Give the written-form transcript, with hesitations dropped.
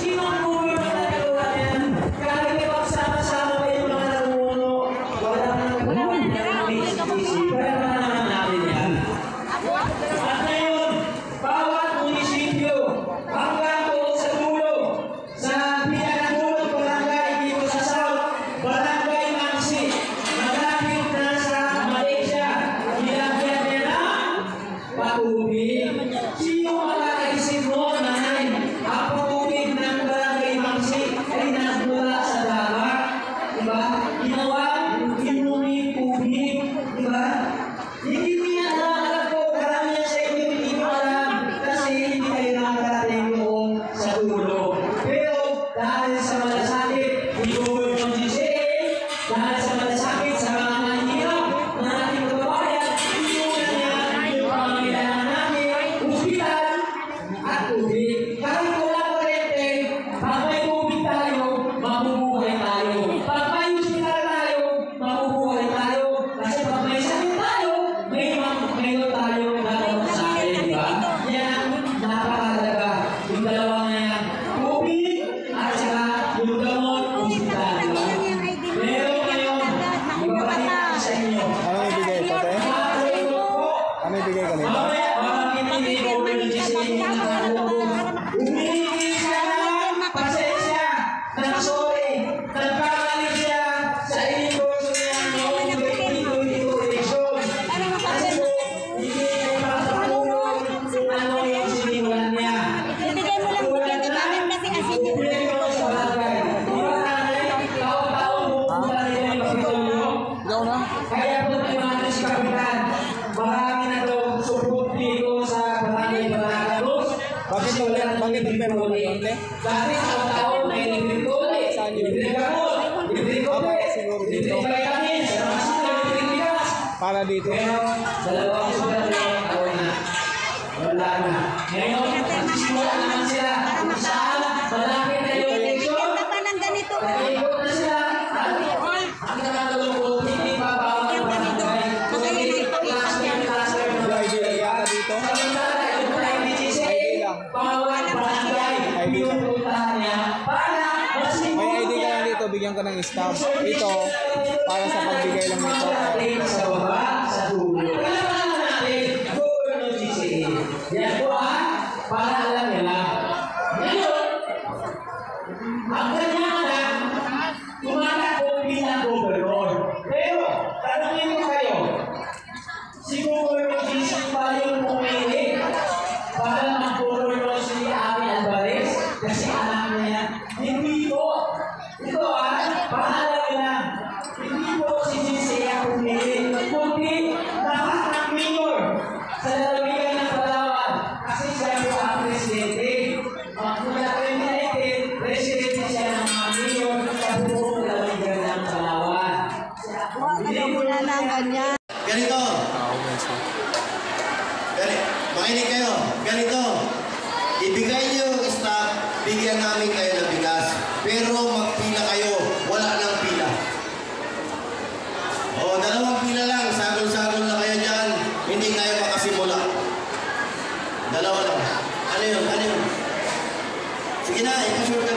Sino ang gumulong na nagawa yan? Kahit magsama-sama kayo mga namuno, wala naman kaya naman natin yan. At ngayon, bawat munisipyo, hanggang doon sa dulo, sa pinakatulog barangay dito sa South, Barangay Mangsi, malapit na sa Malaysia, nilagyan nila patubig. Sino makakaisip mo na ang patubig ng Barangay Mangsi ay nagmula sa dagat? Diba? Ginawa, inuming tubig. Diba? Hindi mo yan alam ko, karamihan sa inyo hindi mo alam kasi hindi kayo nakakarating noon sa dulo. Pero dahil sa malasakit, i-over ng GCA, dahil sa malasakit sa mga mahirap na ating kababayan, inuuna niya yung pangangailangan namin, hospital at tubig. Kahit wala kuryente, pag may tubig tayo, mabubuhay tayo. Pag may hospital tayo, mabubuhay tayo. Kasi pag may sakit tayo, may tayo nagawa sa akin, di ba? Yan, napakalaga. Yung dalawa na yan, tubig at saka yung gamot, hospital, di ba? Pero ngayon, ibabalik natin sa inyo. Ano ibigay ko, te? Ano ibigay kanina? Mamaya, makakitinig ko ng GCA ng nalulong. Humingi siya ng pasensya, ng sorry, nagkamali siya sa inibosyo niya noong 2022 election. Kasi po, hindi niya ipapatulong kung ano yung sinimulan niya. Ibigay mo lang po dito namin kasi asin yung Bumili ko sa barangay. Di ba nanay, taon-taon pupunta nila yung kapitolyo? Ikaw na? Kaya po naman si Kapitan, marami na daw support dito sa barangay Barangay. Bakit nagpero mo ngayon, te? Dati taon-taon may libre kole, libre gamot, libre kole, libre vitamins, libre bigas. Para dito. Pero dalawang sobrang taon na. Wala na. Ngayon, nagsisimula naman sila kung saan malapit na yung eleksyon. Bigyan pa ng ganito. Nag-ikot na sila. Ang nakakalungkot, hindi pa bawang ang barangay. Kung hindi cluster Yung ID lang yata dito. samantala, yung private GCA, bawat barangay, yung puntahan niya para May ID ka lang dito, bigyan ka ng staff. Ito, para sa pagbigay lang nito. sa baba, sa dulo. Kailangan natin, governor GCA. Yan po para alam nila. Ngayon, ang kanya na, tumatakbo bilang governor. Pero, tanongin ko kayo, si governor GCA pa yung pumili para mag-governor si Ami Alvarez kasi alam niya yan. Hindi po. Ito paalala lang. Hindi po si GCA ang pumili. Kundi lahat ng mayor sa lalawigan ng Palawan kasi siya po ang presidente. Mula 2019, presidente siya ng mga mayor sa buong lalawigan ng Palawan. Ano muna na ganyan. Ganito. Makinig kayo. Ganito. Ibigay niyo yung staff, bigyan namin kayo ng bigas. Pero magpila kayo. Wala nang pila. O, dalawang pila lang. Sagol-sagol na kayo dyan. Hindi kayo makasimula. Dalawa lang. Ano yun? Ano yun? Sige na, ipasure ka